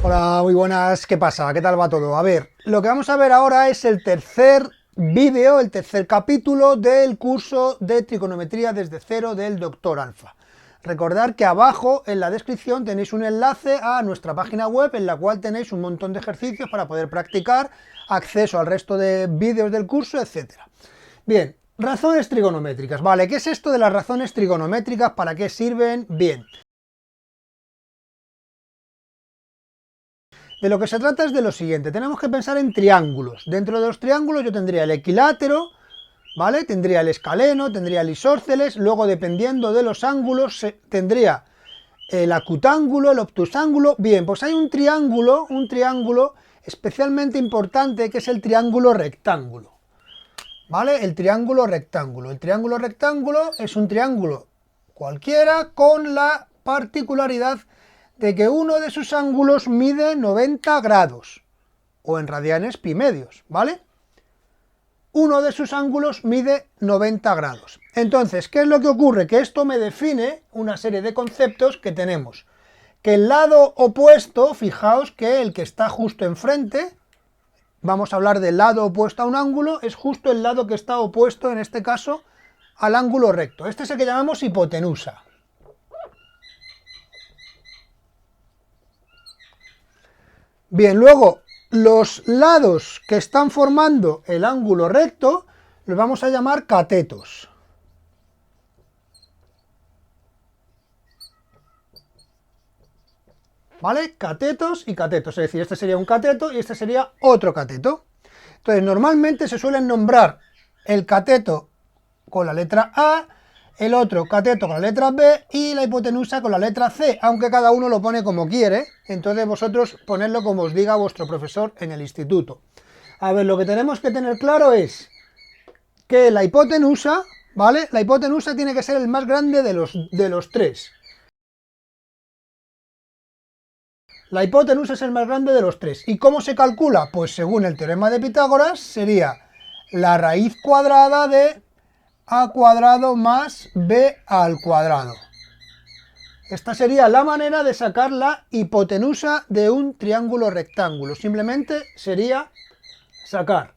Hola, muy buenas, ¿qué pasa? ¿Qué tal va todo? A ver, lo que vamos a ver ahora es el tercer vídeo, el tercer capítulo del curso de trigonometría desde cero del Dr. Alfa. Recordad que abajo en la descripción tenéis un enlace a nuestra página web en la cual tenéis un montón de ejercicios para poder practicar, acceso al resto de vídeos del curso, etc. Bien, razones trigonométricas. Vale, ¿qué es esto de las razones trigonométricas? ¿Para qué sirven? Bien. De lo que se trata es de lo siguiente, tenemos que pensar en triángulos. Dentro de los triángulos yo tendría el equilátero, ¿vale? Tendría el escaleno, tendría el isósceles, luego dependiendo de los ángulos tendría el acutángulo, el obtusángulo. Bien, pues hay un triángulo especialmente importante que es el triángulo rectángulo, ¿vale? El triángulo rectángulo. El triángulo rectángulo es un triángulo cualquiera con la particularidad de que uno de sus ángulos mide 90 grados, o en radianes pi medios, ¿vale? Uno de sus ángulos mide 90 grados. Entonces, ¿qué es lo que ocurre? Que esto me define una serie de conceptos que tenemos. Que el lado opuesto, fijaos que el que está justo enfrente, vamos a hablar del lado opuesto a un ángulo, es justo el lado que está opuesto, en este caso, al ángulo recto. Este es el que llamamos hipotenusa. Bien, luego los lados que están formando el ángulo recto los vamos a llamar catetos. ¿Vale? Catetos y catetos, es decir, este sería un cateto y este sería otro cateto. Entonces, normalmente se suelen nombrar el cateto con la letra A, el otro cateto con la letra B y la hipotenusa con la letra C, aunque cada uno lo pone como quiere, entonces vosotros ponedlo como os diga vuestro profesor en el instituto. A ver, lo que tenemos que tener claro es que la hipotenusa, ¿vale? La hipotenusa tiene que ser el más grande de los tres. La hipotenusa es el más grande de los tres. ¿Y cómo se calcula? Pues según el teorema de Pitágoras sería la raíz cuadrada de a cuadrado más b al cuadrado. Esta sería la manera de sacar la hipotenusa de un triángulo rectángulo. Simplemente sería sacar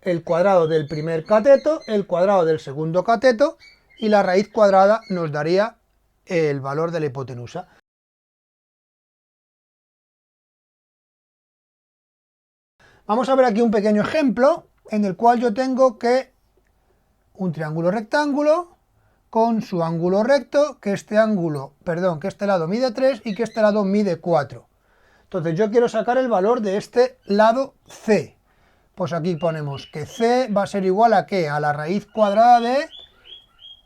el cuadrado del primer cateto, el cuadrado del segundo cateto y la raíz cuadrada nos daría el valor de la hipotenusa. Vamos a ver aquí un pequeño ejemplo en el cual yo tengo que un triángulo rectángulo con su ángulo recto, que este lado mide 3 y que este lado mide 4. Entonces yo quiero sacar el valor de este lado C. Pues aquí ponemos que C va a ser igual a ¿qué? A la raíz cuadrada de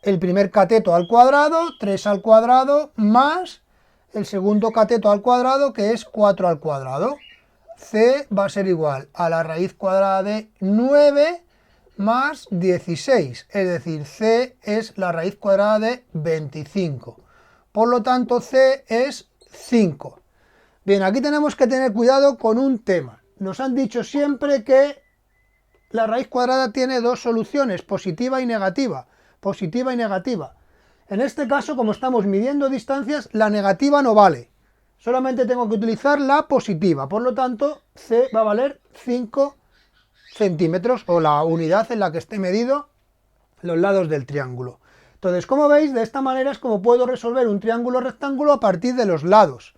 el primer cateto al cuadrado, 3 al cuadrado, más el segundo cateto al cuadrado, que es 4 al cuadrado. C va a ser igual a la raíz cuadrada de 9 más 16, es decir, C es la raíz cuadrada de 25. Por lo tanto, C es 5. Bien, aquí tenemos que tener cuidado con un tema. Nos han dicho siempre que la raíz cuadrada tiene dos soluciones, positiva y negativa. Positiva y negativa. En este caso, como estamos midiendo distancias, la negativa no vale. Solamente tengo que utilizar la positiva. Por lo tanto, C va a valer 5 centímetros o la unidad en la que esté medido los lados del triángulo. Entonces, como veis, de esta manera es como puedo resolver un triángulo rectángulo a partir de los lados.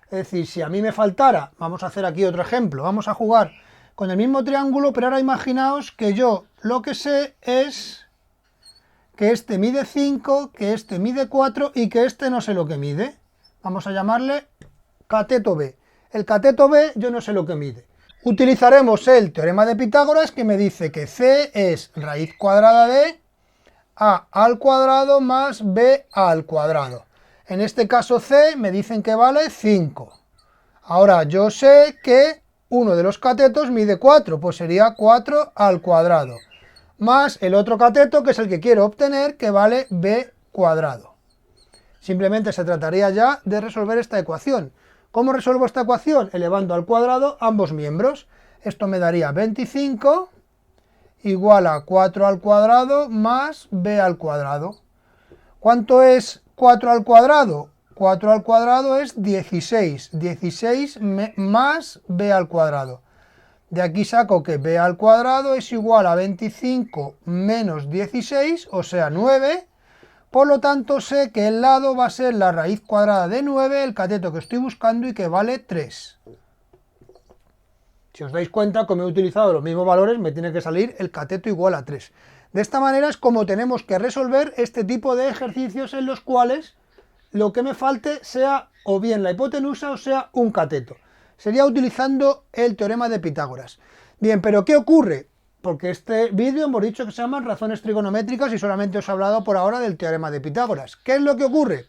Es decir, si a mí me faltara, vamos a hacer aquí otro ejemplo, vamos a jugar con el mismo triángulo, pero ahora imaginaos que yo lo que sé es que este mide 5, que este mide 4 y que este no sé lo que mide. Vamos a llamarle cateto B. El cateto B yo no sé lo que mide. Utilizaremos el teorema de Pitágoras que me dice que C es raíz cuadrada de A al cuadrado más B al cuadrado. En este caso C me dicen que vale 5. Ahora yo sé que uno de los catetos mide 4, pues sería 4 al cuadrado. Más el otro cateto, que es el que quiero obtener, que vale b cuadrado. Simplemente se trataría ya de resolver esta ecuación. ¿Cómo resuelvo esta ecuación? Elevando al cuadrado ambos miembros. Esto me daría 25 igual a 4 al cuadrado más b al cuadrado. ¿Cuánto es 4 al cuadrado? 4 al cuadrado es 16. 16 más b al cuadrado. De aquí saco que b al cuadrado es igual a 25 menos 16, o sea 9. Por lo tanto sé que el lado va a ser la raíz cuadrada de 9, el cateto que estoy buscando y que vale 3. Si os dais cuenta, como he utilizado los mismos valores, me tiene que salir el cateto igual a 3. De esta manera es como tenemos que resolver este tipo de ejercicios en los cuales lo que me falte sea o bien la hipotenusa o sea un cateto. Sería utilizando el teorema de Pitágoras. Bien, pero ¿qué ocurre? Porque este vídeo hemos dicho que se llaman razones trigonométricas y solamente os he hablado por ahora del teorema de Pitágoras. ¿Qué es lo que ocurre?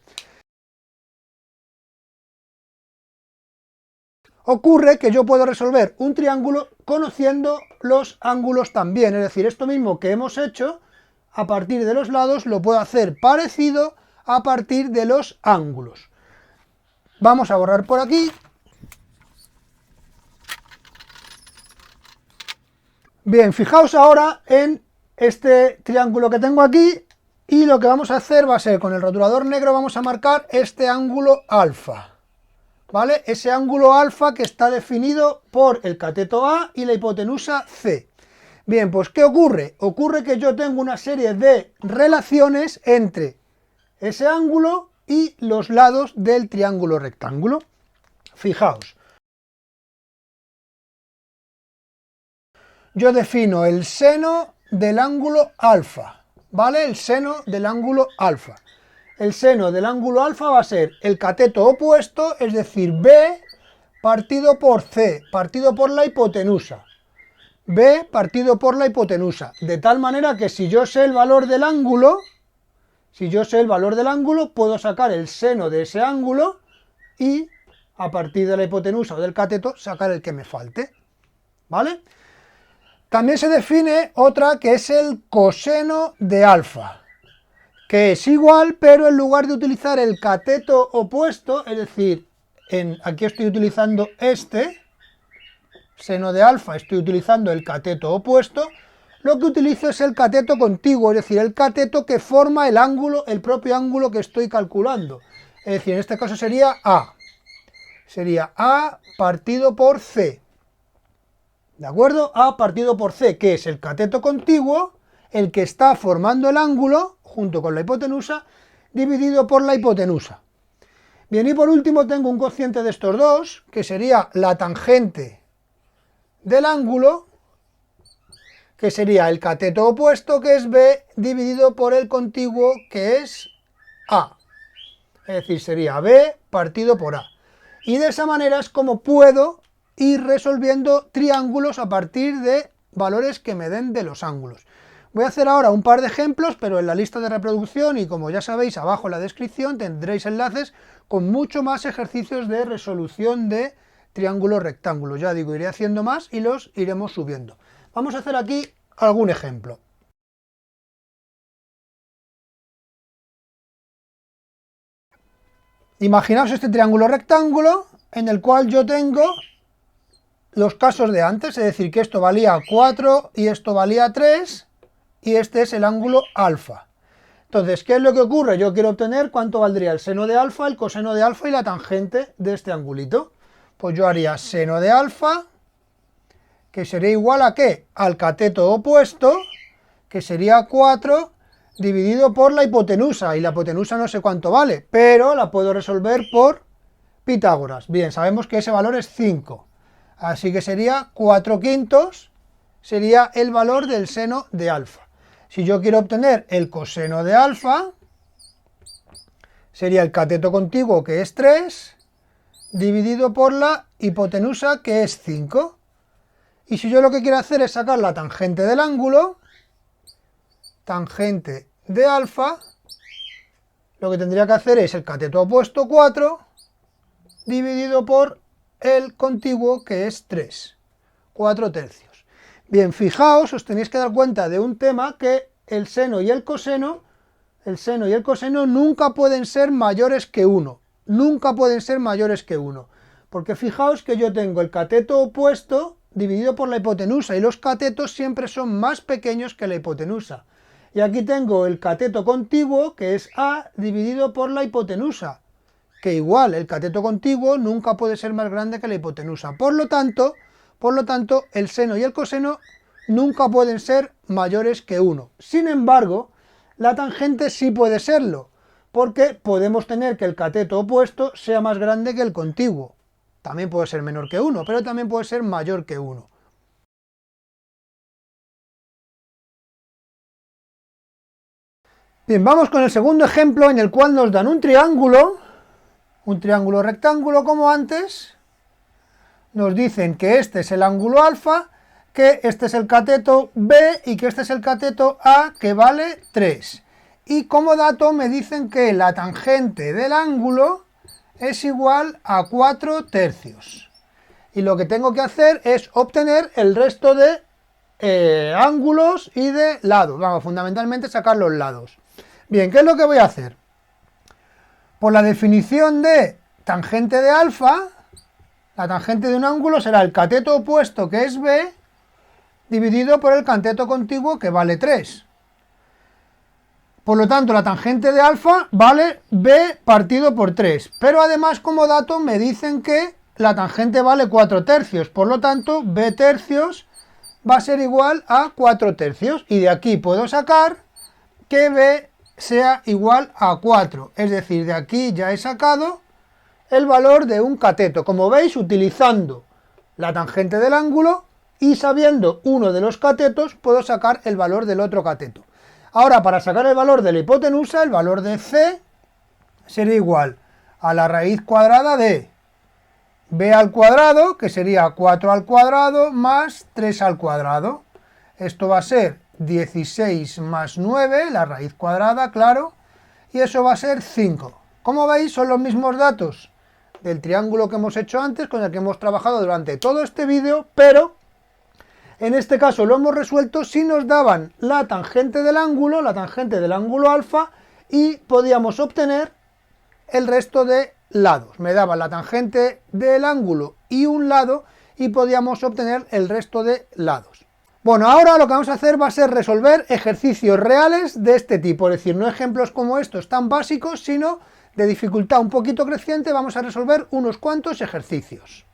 Ocurre que yo puedo resolver un triángulo conociendo los ángulos también, es decir, esto mismo que hemos hecho a partir de los lados lo puedo hacer parecido a partir de los ángulos. Vamos a borrar por aquí. Bien, fijaos ahora en este triángulo que tengo aquí y lo que vamos a hacer va a ser con el rotulador negro vamos a marcar este ángulo alfa. ¿Vale? Ese ángulo alfa que está definido por el cateto A y la hipotenusa C. Bien, pues ¿qué ocurre? Ocurre que yo tengo una serie de relaciones entre ese ángulo y los lados del triángulo rectángulo. Fijaos. Yo defino el seno del ángulo alfa, ¿vale? El seno del ángulo alfa. El seno del ángulo alfa va a ser el cateto opuesto, es decir, B partido por C, partido por la hipotenusa. B partido por la hipotenusa. De tal manera que si yo sé el valor del ángulo, puedo sacar el seno de ese ángulo y a partir de la hipotenusa o del cateto sacar el que me falte. ¿Vale? También se define otra que es el coseno de alfa, que es igual, pero en lugar de utilizar el cateto opuesto, es decir, aquí estoy utilizando este seno de alfa, estoy utilizando el cateto opuesto, lo que utilizo es el cateto contiguo, es decir, el cateto que forma el ángulo, el propio ángulo que estoy calculando. Es decir, en este caso sería A. Sería A partido por C. ¿De acuerdo? A partido por C, que es el cateto contiguo, el que está formando el ángulo, junto con la hipotenusa, dividido por la hipotenusa. Bien, y por último tengo un cociente de estos dos, que sería la tangente del ángulo, que sería el cateto opuesto, que es B, dividido por el contiguo, que es A. Es decir, sería B partido por A. Y de esa manera es como puedo ir resolviendo triángulos a partir de valores que me den de los ángulos. Voy a hacer ahora un par de ejemplos, pero en la lista de reproducción y como ya sabéis abajo en la descripción tendréis enlaces con mucho más ejercicios de resolución de triángulos rectángulos. Ya digo, iré haciendo más y los iremos subiendo. Vamos a hacer aquí algún ejemplo. Imaginaos este triángulo rectángulo en el cual yo tengo los casos de antes, es decir, que esto valía 4 y esto valía 3 y este es el ángulo alfa. Entonces, ¿qué es lo que ocurre? Yo quiero obtener cuánto valdría el seno de alfa, el coseno de alfa y la tangente de este angulito. Pues yo haría seno de alfa, que sería igual a ¿qué? Al cateto opuesto, que sería 4 dividido por la hipotenusa, y la hipotenusa no sé cuánto vale, pero la puedo resolver por Pitágoras. Bien, sabemos que ese valor es 5. Así que sería 4/5 sería el valor del seno de alfa. Si yo quiero obtener el coseno de alfa, sería el cateto contiguo, que es 3, dividido por la hipotenusa, que es 5. Y si yo lo que quiero hacer es sacar la tangente del ángulo, tangente de alfa, lo que tendría que hacer es el cateto opuesto, 4, dividido por el contiguo, que es 3, 4/3. Bien, fijaos, os tenéis que dar cuenta de un tema, que el seno y el coseno nunca pueden ser mayores que 1. Nunca pueden ser mayores que 1. Porque fijaos que yo tengo el cateto opuesto dividido por la hipotenusa, y los catetos siempre son más pequeños que la hipotenusa. Y aquí tengo el cateto contiguo, que es A dividido por la hipotenusa, que igual el cateto contiguo nunca puede ser más grande que la hipotenusa. Por lo tanto, el seno y el coseno nunca pueden ser mayores que 1. Sin embargo, la tangente sí puede serlo, porque podemos tener que el cateto opuesto sea más grande que el contiguo. También puede ser menor que 1, pero también puede ser mayor que 1. Bien, vamos con el segundo ejemplo en el cual nos dan un triángulo rectángulo como antes. Nos dicen que este es el ángulo alfa, que este es el cateto B y que este es el cateto A, que vale 3. Y como dato me dicen que la tangente del ángulo es igual a 4 tercios. Y lo que tengo que hacer es obtener el resto de ángulos y de lados. Vamos, fundamentalmente sacar los lados. Bien, ¿qué es lo que voy a hacer? Por la definición de tangente de alfa, la tangente de un ángulo será el cateto opuesto, que es B, dividido por el cateto contiguo, que vale 3. Por lo tanto, la tangente de alfa vale B partido por 3. Pero además, como dato, me dicen que la tangente vale 4 tercios. Por lo tanto, B tercios va a ser igual a 4 tercios. Y de aquí puedo sacar que B sea igual a 4. Es decir, de aquí ya he sacado el valor de un cateto. Como veis, utilizando la tangente del ángulo y sabiendo uno de los catetos, puedo sacar el valor del otro cateto. Ahora, para sacar el valor de la hipotenusa, el valor de C sería igual a la raíz cuadrada de B al cuadrado, que sería 4 al cuadrado más 3 al cuadrado. Esto va a ser 16 más 9, la raíz cuadrada, claro, y eso va a ser 5. Como veis, son los mismos datos del triángulo que hemos hecho antes, con el que hemos trabajado durante todo este vídeo, pero en este caso lo hemos resuelto si nos daban la tangente del ángulo alfa, y podíamos obtener el resto de lados. Me daban la tangente del ángulo y un lado, y podíamos obtener el resto de lados. Bueno, ahora lo que vamos a hacer va a ser resolver ejercicios reales de este tipo, es decir, no ejemplos como estos tan básicos, sino de dificultad un poquito creciente. Vamos a resolver unos cuantos ejercicios.